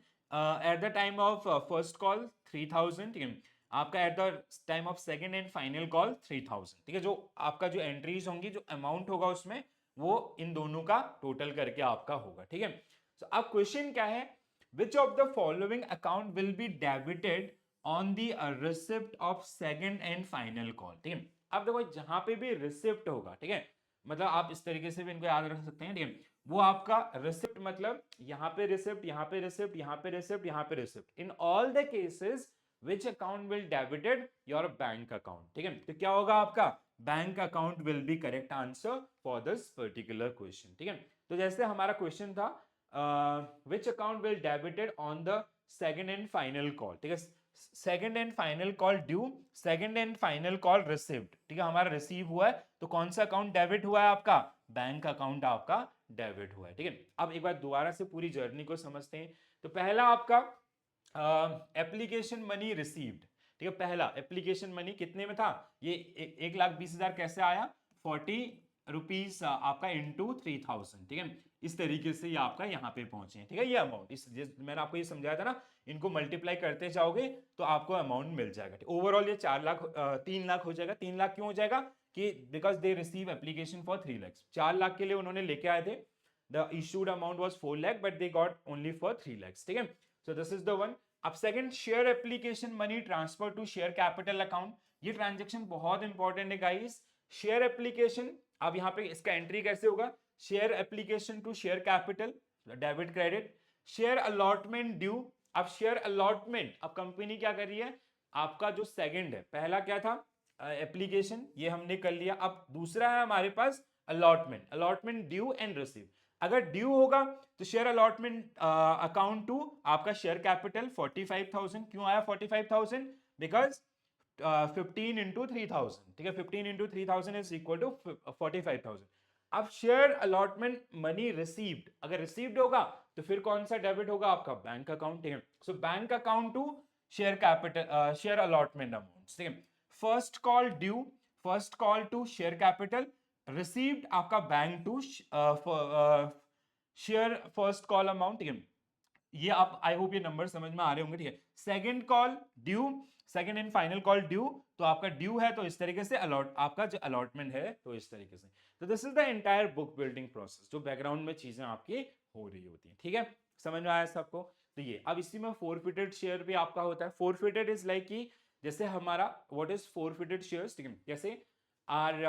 eight the time of first call 3000, ठीक है, आपका eight the time of second and final call 3000, ठीक है। जो आपका जो एंट्रीज होंगी, जो अमाउंट होगा उसमें, वो इन दोनों का टोटल करके आपका होगा, ठीक है। सो अब क्वेश्चन क्या है, which of the following account will be debited on the receipt of second and final call, ठीक है। अब देखो जहां पे भी रिसिप्ट होगा, ठीक है, मतलब आप इस तरीके से भी इनको याद रख सकते हैं, ठीक है, वो आपका रिसिप्ट मतलब यहाँ पे रिसिप्ट, यहाँ पे रिसिप्ट, यहाँ पे रिसिप्ट, यहाँ पे receipt, in all the cases which account will debited your bank account, ठीक है। तो क्या होगा आपका bank account will be correct answer for this particular question. ठीक है, तो जैसे हमारा क्वेश्चन था which account will debited on the second and final call. ठीक है, second and final call due, second and final call received. ठीक है, हमारा रिसीव हुआ है तो कौन सा अकाउंट डेबिट हुआ है आपका, बैंक अकाउंट आपका डेबिट हुआ है। ठीक है, अब एक बार दोबारा से पूरी जर्नी को समझते हैं। तो पहला आपका एप्लीकेशन मनी रिसीव्ड। ठीक है, पहला एप्लीकेशन मनी कितने में था, ये 1,20,000 कैसे आया, 40 रुपीज आपका इंटू 3,000। ठीक है, इस तरीके से ये आपका यहाँ पे पहुंचे। ठीक है, ये अमाउंट मैंने आपको ये समझाया था ना, इनको मल्टीप्लाई करते जाओगे तो आपको अमाउंट मिल जाएगा। ओवरऑल ये 4 लाख 3 लाख हो जाएगा। 3 लाख क्यों हो जाएगा कि because they receive application for 3 lakh. 4 lakh के लिए उन्होंने लेके आए थे, the issued amount was 4 lakh but they got only for 3 lakh. ठीक है, so this is the one. अब second, share application money transfer to share capital account. ये ट्रांजेक्शन बहुत इंपॉर्टेंट है गाइस। शेयर एप्लीकेशन, अब यहाँ पे इसका एंट्री कैसे होगा, share application to share capital debit credit, share allotment due. अब शेयर अलॉटमेंट, अब कंपनी क्या कर रही है, आपका जो सेकंड है, पहला क्या था एप्लीकेशन, ये हमने कर लिया। अब दूसरा है हमारे पास allotment, allotment due and receive. अगर ड्यू होगा तो शेयर अलॉटमेंट अकाउंट टू आपका शेयर कैपिटल 45,000। क्यों आया 45,000, बिकॉज 15 इंटू 3,000। ठीक है, 15 इंटू 3,000 इज इक्वल टू 45,000। अब शेयर अलॉटमेंट मनी रिसीव्ड, अगर रिसीव्ड होगा तो फिर कौन सा डेबिट होगा, आपका बैंक अकाउंट। ठीक है, so bank account to share capital share allotment amount. ठीक है, first call due, first call to share capital, received आपका bank to share first call amount. ठीक है, ये आप आई होप ये नंबर समझ में आ रहे होंगे। ठीक है, second call due, second and final call due, तो आपका ड्यू है तो इस तरीके से अलॉट, आपका जो अलॉटमेंट है तो इस तरीके से। तो this is the entire book building process, जो बैकग्राउंड में चीजें आपकी हो रही होती हैं। ठीक है, समझ में आया सबको। तो ये अब इसी में फोरफिटेड शेयर भी आपका होता है। फोरफिटेड इज लाइक कि जैसे हमारा व्हाट इज फोरफिटेड शेयर्स। ठीक है, जैसे are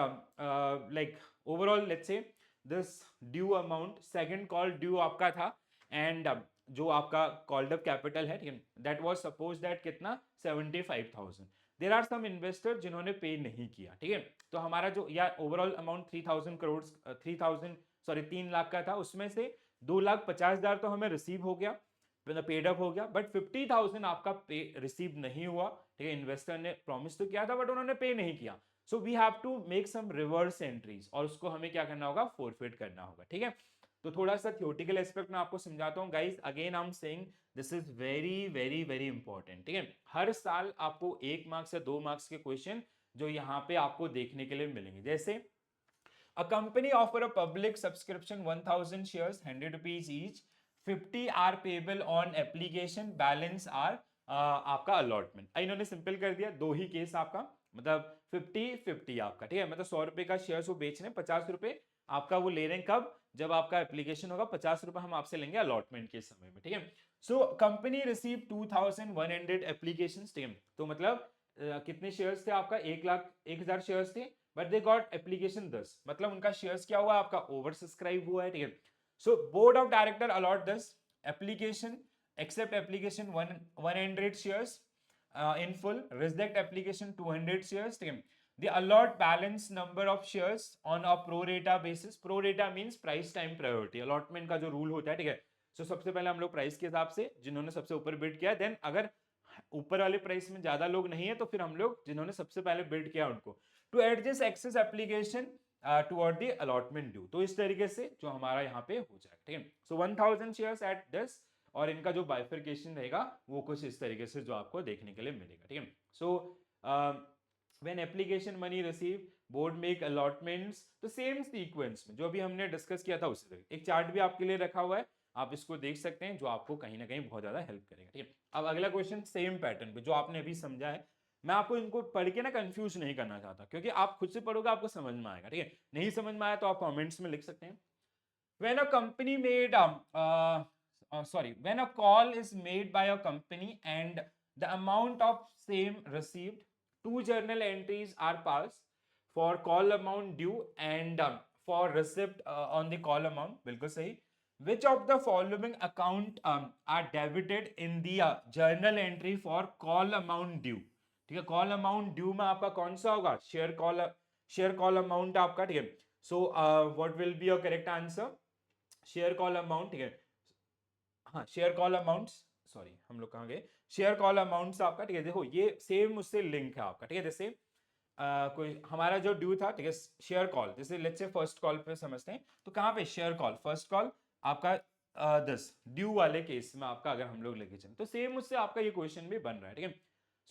like overall let's say this due amount, second call due आपका था, एंड जो आपका कॉल्ड अप कैपिटल है, ठीक है, दैट वाज सपोज दैट कितना 75,000। देयर आर सम इन्वेस्टर जिन्होंने पे नहीं किया। ठीक है, तो हमारा जो या overall amount 3,000 crore 3,000 sorry 3 lakh का था, उसमें से 2,50,000 तो हमें रिसीव हो गया, पेड अप हो गया, बट 50,000 आपका पे रिसीव नहीं हुआ। ठीक है, इन्वेस्टर ने प्रॉमिस तो किया था बट उन्होंने पे नहीं किया। So we have to make some reverse entries, और उसको हमें क्या करना होगा, फोरफिट करना होगा। ठीक है, तो थोड़ा सा थ्योरेटिकल एस्पेक्ट में आपको समझाता हूँ guys. Again I am saying this is very very very important. ठीक है, हर साल आपको 1 मार्क्स या 2 मार्क्स के क्वेश्चन जो यहाँ पे आपको देखने के लिए मिलेंगे। जैसे a company offer a public subscription 1,000 shares 100 rupees each, 50 are payable on application, balance are आपका अलॉटमेंट। इन्होंने सिंपल कर दिया, दो ही केस आपका, मतलब 50-50 आपका। ठीक है, मतलब 100 रुपए का शेयर वो बेच रहे हैं, 50 रुपए आपका वो ले रहे हैं, कब, जब आपका एप्लीकेशन होगा, 50 रुपए हम आपसे लेंगे अलॉटमेंट के समय में। ठीक है, सो कंपनी रिसीव 2,100 एप्लीकेशन। ठीक है, तो मतलब कितने शेयर्स थे आपका, 1,01,000 शेयर्स थे, बट दे गॉट एप्लीकेशन 10, मतलब उनका शेयर्स क्या हुआ आपका, ओवर सब्सक्राइब हुआ है। ठीक है, so board of director allot 10 application, accept application 100 shares in full, reject application 200 shares. ठीक है, they allot balance number of shares on a pro rata basis. Pro rata means price time priority, allotment का जो rule होता है। ठीक है, सो सबसे पहले हम लोग प्राइस के हिसाब से, जिन्होंने सबसे ऊपर बिड किया, देन अगर ऊपर वाले प्राइस में ज्यादा लोग नहीं है तो फिर हम लोग जिन्होंने सबसे पहले बिड किया उनको, to adjust excess application toward the allotment due. तो इस तरीके से जो हमारा यहाँ पे हो जाएगा। ठीक है, सो 1,000 शेयर्स एट दिस, और इनका जो बाइफरकेशन रहेगा वो कुछ इस तरीके से जो आपको देखने के लिए मिलेगा। ठीक है, सो when application money receive, board make allotments, तो सेम सीक्वेंस में जो भी हमने डिस्कस किया था उसी तरह। एक चार्ट भी आपके लिए रखा हुआ है, आप इसको देख सकते हैं, जो आपको कहीं ना कहीं बहुत ज्यादा हेल्प करेगा। ठीक है, अब अगला क्वेश्चन सेम पैटर्न पे जो आपने अभी समझा है, मैं आपको इनको पढ़ के ना कंफ्यूज नहीं करना चाहता, क्योंकि आप खुद से पढ़ोगे आपको समझ में आएगा। ठीक है, नहीं समझ में आया तो आप कमेंट्स में लिख सकते हैं। when a company made when a call is made by a company and the amount of same received, two journal entries are passed for call amount due and for receipt on the call amount, बिल्कुल सही। which of the following account are debited in the journal entry for call amount due? ठीक है, call amount due में आपका कौन सा होगा, share call amount आपका, ठीक है। So what will be your correct answer, share call amount, ठीक है। हाँ, शेयर कॉल अमाउंट्स, सॉरी हम लोग कहाँ गए, शेयर कॉल अमाउंट्स आपका, ठीक है। देखो ये सेम उससे लिंक है आपका, ठीक है। जैसे कोई हमारा जो ड्यू था, ठीक है, शेयर कॉल, जैसे लेट्स से फर्स्ट कॉल पे समझते हैं, तो कहाँ पे शेयर कॉल, फर्स्ट कॉल आपका 10 ड्यू वाले केस में आपका अगर हम लोग लेके चलें, तो सेम उससे आपका ये क्वेश्चन भी बन रहा है, ठीक है।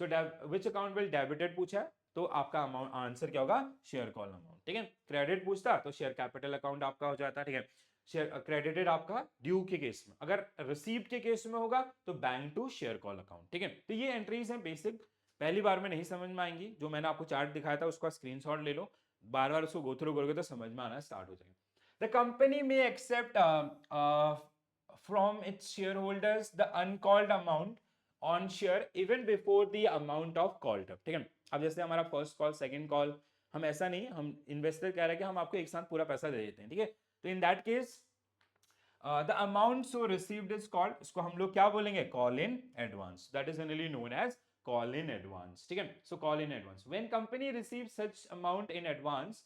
सो विच अकाउंट विल डेबिटेड पूछा है, तो आपका अमाउंट आंसर क्या होगा, शेयर कॉल अमाउंट, ठीक है। क्रेडिट पूछता तो शेयर कैपिटल अकाउंट आपका हो जाता, ठीक है। शेयर क्रेडिटेड आपका ड्यू के केस में, अगर रिसीव्ड के केस में होगा तो bank to share call account, ठीक है। तो ये एंट्रीज हैं बेसिक, पहली बार में नहीं समझ में आएंगी, जो मैंने आपको चार्ट दिखाया था उसका स्क्रीनशॉट ले लो, बार बार उसको गो थ्रू करोगे तो समझ में आना स्टार्ट हो जाएगा। The company may accept from its share holders the uncalled amount on share even before the amount of called up, ठीक है। अब जैसे हमारा फर्स्ट कॉल, सेकंड कॉल, हम ऐसा नहीं, हम इन्वेस्टर कह रहे हैं कि हम आपको एक साथ पूरा पैसा दे देते हैं, ठीक है। तो in that case the amount so received is called, इसको हम लोग क्या बोलेंगे, call in advance, that is generally known as call in advance, ठीक है। so call in advance, when company receives such amount in advance,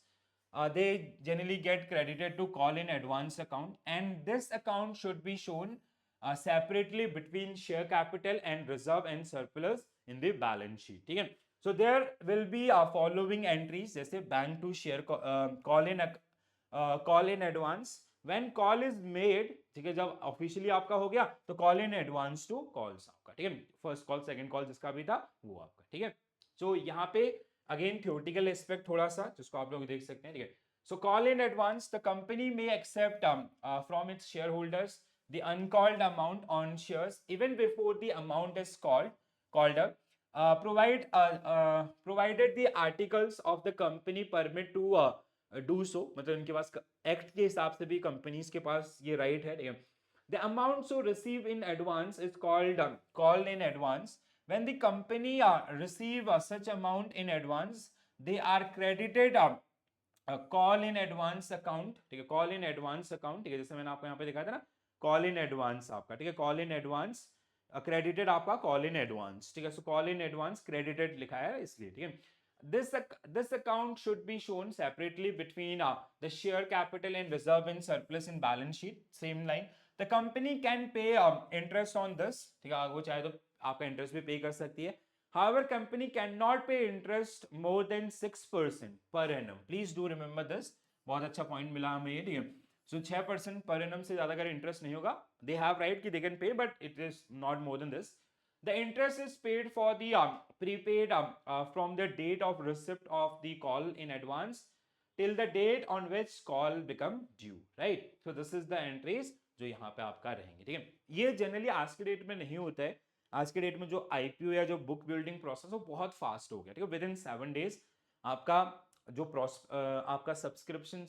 they generally get credited to call in advance account, and this account should be shown separately between share capital and reserve and surplus in the balance sheet, ठीक है। so there will be following entries, जैसे bank to share call in advance when call is made, ठीक है, जब officially आपका हो गया तो call in advance to calls आपका, ठीक है, फर्स्ट कॉल सेकंड कॉल जिसका भी था वो आपका, ठीक है। सो यहाँ पे अगेन थ्योरेटिकल एस्पेक्ट थोड़ा सा जिसको आप लोग देख सकते हैं, ठीक है। So call in advance, the company may accept from its share holders the uncalled amount on shares even before the amount is called up, provided the articles of the company permit to do so, मतलब इनके पास act के हिसाब से भी companies के पास ये right है, ठीक है। The amount so receive in advance is called call in advance, when the company receive such amount in advance they are credited call in advance account, ठीक है, कॉल इन एडवांस अकाउंट, ठीक है, जैसे मैंने आपको यहाँ पे दिखाया था ना, कॉल इन एडवांस आपका, ठीक है, कॉल इन एडवांस क्रेडिटेड आपका कॉल इन एडवांस, ठीक है। So call in advance credited लिखा है इसलिए, ठीक है। This account should be shown separately between the share capital and reserve and surplus in balance sheet. Same line. The company can pay interest on this. ठीक है, वो चाहे तो आपका इंटरेस्ट भी पे कर सकती है. However, company cannot pay interest more than 6% per annum. Please do remember this. बहुत अच्छा पॉइंट मिला हमें ये, ठीक है। सो 6% पर एनम से ज्यादा अगर इंटरेस्ट नहीं होगा, दे हैव राइट कि they can pay, but it is not more than this. The interest is paid for the prepaid from the date of receipt of the call in advance till the date on which call become due, right? So this is the entries जो यहाँ पे आपका रहेंगे, ठीक है। ये generally आज के डेट में नहीं होता है, आज के डेट में जो आईपीओ या जो बुक बिल्डिंग प्रोसेस वो बहुत फास्ट हो गया, ठीक है। विद इन 7 days आपका जो आपका सब्सक्रिप्शन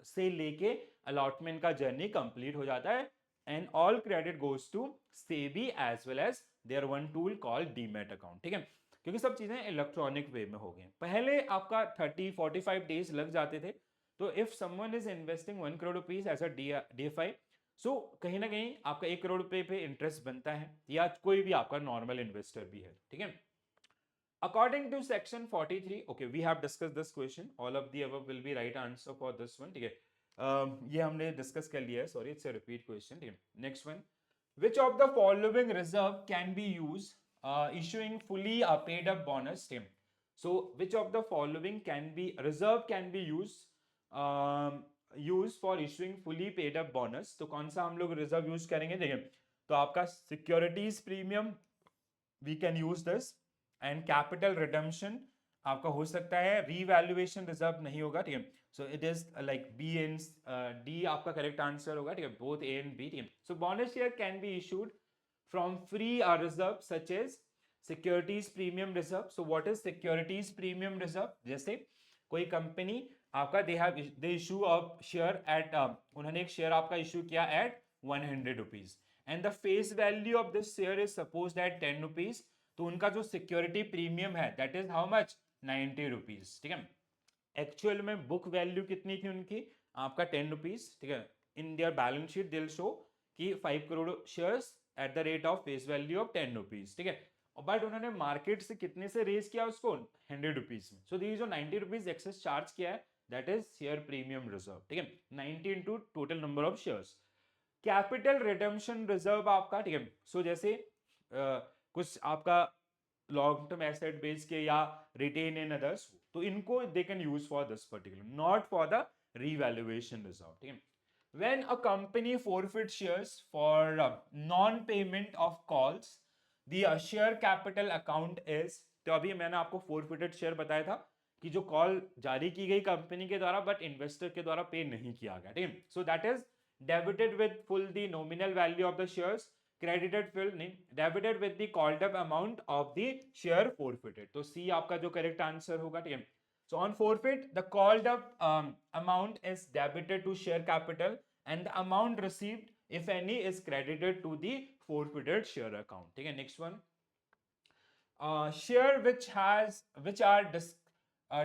से लेके अलॉटमेंट का जर्नी कंप्लीट हो जाता है, and all credit goes to SEBI as well as their one tool called demat account, ठीक है। क्योंकि सब चीजें इलेक्ट्रॉनिक वे में हो गई, पहले आपका 30-45 डेज लग जाते थे। तो if someone is investing 1 crore rupees as a DFI, so कहीं ना कहीं आपका 1 करोड़ रुपए पे इंटरेस्ट बनता है, या कोई भी आपका नॉर्मल इन्वेस्टर भी है, ठीक है। According to section 43, okay, we have discussed this question. All of the above will be right answer for this one, ठीक है। ये हमने डिस्कस कर लिया है, sorry it's a repeat question, ठीक है। Next one, which of the following reserve can be used issuing fully paid up bonus, ठीक है। So which of the following can be reserve can be used for issuing fully paid up bonus, तो कौन सा हम लोग reserve use करेंगे, ठीक है। तो आपका securities premium, we can use this, and capital redemption आपका हो सकता है, रीवैल्यूएशन रिजर्व नहीं होगा, ठीक है। So it is like B and D आपका करेक्ट आंसर होगा, ठीक है, बोथ ए एंड बी, ठीक है। So bonus share can be issued from free reserve such as securities premium reserve. So what is securities premium reserve? जैसे कोई company आपका they issue of share at, उन्होंने एक शेयर आपका issue किया at 100 rupees, and the face value of this share is suppose that 10 rupees, तो उनका जो सिक्योरिटी प्रीमियम है that is how much, 90 rupees, ठीक है। एक्चुअल में बुक वैल्यू कितनी थी उनकी, आपका 10 रुपीज, ठीक है। इन देयर बैलेंस शीट दिल शो कि 5 crore shares at the rate of face value of 10 rupees, ठीक है। बट उन्होंने मार्केट से कितने से रेज किया उसको 100 रुपीज में. सो ये जो 90 रुपीज एक्सेस चार्ज किया है that is share premium reserve. ठीक है, 90 into total number of shares. Capital redemption reserve आपका, ठीक है, सो जैसे कुछ आपका लॉन्ग टर्म एसेट बेस के या रिटेन इन अदर्स, तो इनको they can use for this particular, not for the revaluation reserve. ठीक है, when a company forfeits shares for non-payment of calls, the share capital account is, तो अभी मैंने आपको forfeited share बताया था कि जो कॉल जारी की गई कंपनी के द्वारा बट इन्वेस्टर के द्वारा पे नहीं किया गया. ठीक है, so that is debited with full the nominal value of the shares, credited full नहीं, debited with the called up amount of the share forfeited. तो सी आपका जो करेक्ट आंसर होगा. ठीक है, so on forfeit, the called up amount is debited to share capital and the amount received, if any, is credited to the forfeited share account. ठीक है, next one. Share which are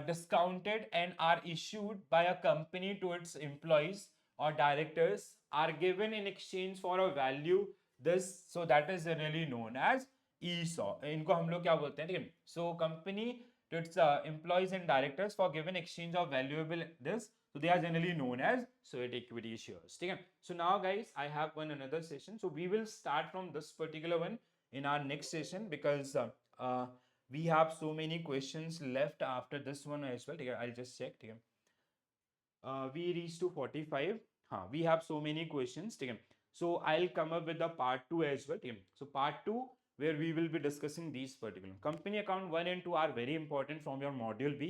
discounted and are issued by a company to its employees or directors are given in exchange for a value. This, so that is really known as ESOP. इनको हम लोग क्या बोलते हैं? ठीक है, so company to its employees and directors for given exchange of valuable this, so they are generally known as sweat equity shares. ठीक है, so now guys I have one another session, so we will start from this particular one in our next session because we have so many questions left after this one as well. ठीक है, I'll just check. ठीक है, we reached to 45. हाँ, we have so many questions. ठीक है, so I'll come up with the part 2 as well. ठीक है, so part 2 where we will be discussing these particular company account 1 and 2 are very important from your module B,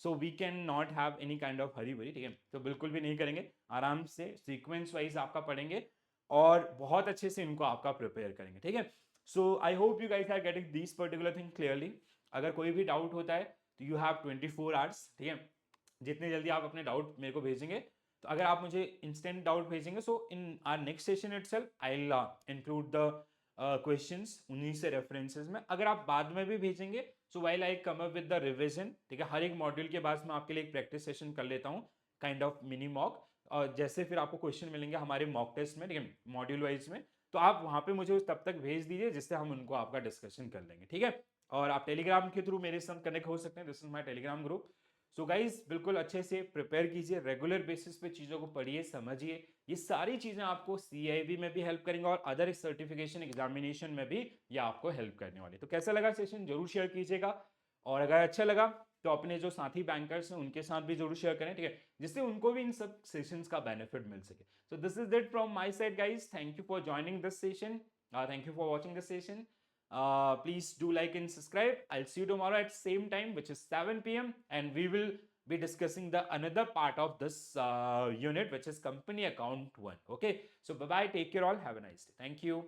so we can not have any kind of hurry worry. ठीक है, तो बिल्कुल भी नहीं करेंगे, आराम से सीक्वेंस वाइज आपका पढ़ेंगे और बहुत अच्छे से इनको आपका प्रिपेयर करेंगे. ठीक है, so I hope you guys are getting this particular thing clearly. अगर कोई भी डाउट होता है तो यू हैव 24 आवर्स. ठीक है, जितनी जल्दी आप अपने डाउट मेरे को भेजेंगे, तो अगर आप मुझे इंस्टेंट डाउट भेजेंगे, so in our next session itself I will include the questions उन्हीं से रेफरेंसेस में. अगर आप बाद में भी भेजेंगे, सो while I come up with the revision. ठीक है, हर एक मॉड्यूल के बाद मैं आपके लिए एक प्रैक्टिस सेशन कर लेता हूँ, काइंड ऑफ मिनी मॉक, और जैसे फिर आपको क्वेश्चन मिलेंगे हमारे मॉक टेस्ट में, ठीक है, मॉड्यूल वाइज में, तो आप वहां पे मुझे तब तक भेज दीजिए जिससे हम उनको आपका डिस्कशन कर लेंगे. ठीक है, और आप टेलीग्राम के थ्रू मेरे साथ कनेक्ट हो सकते हैं. This is my Telegram group. So guys बिल्कुल अच्छे से प्रिपेयर कीजिए, रेगुलर बेसिस पे चीज़ों को पढ़िए, समझिए. ये सारी चीज़ें आपको CIB में भी हेल्प करेंगे और अदर सर्टिफिकेशन एग्जामिनेशन में भी ये आपको हेल्प करने वाली. तो कैसा लगा सेशन जरूर शेयर कीजिएगा, और अगर अच्छा लगा तो अपने जो साथी बैंकर्स हैं उनके साथ भी जरूर शेयर करें. ठीक है, जिससे उनको भी इन सब सेशंस का बेनिफिट मिल सके. सो this is it from my side guys. Thank you for joining this session. Thank you for watching this session. Please do like and subscribe. I'll see you tomorrow at same time, which is 7 p.m. and we will be discussing the another part of this unit, which is company account 1. Okay, so bye bye, take care all, have a nice day. Thank you.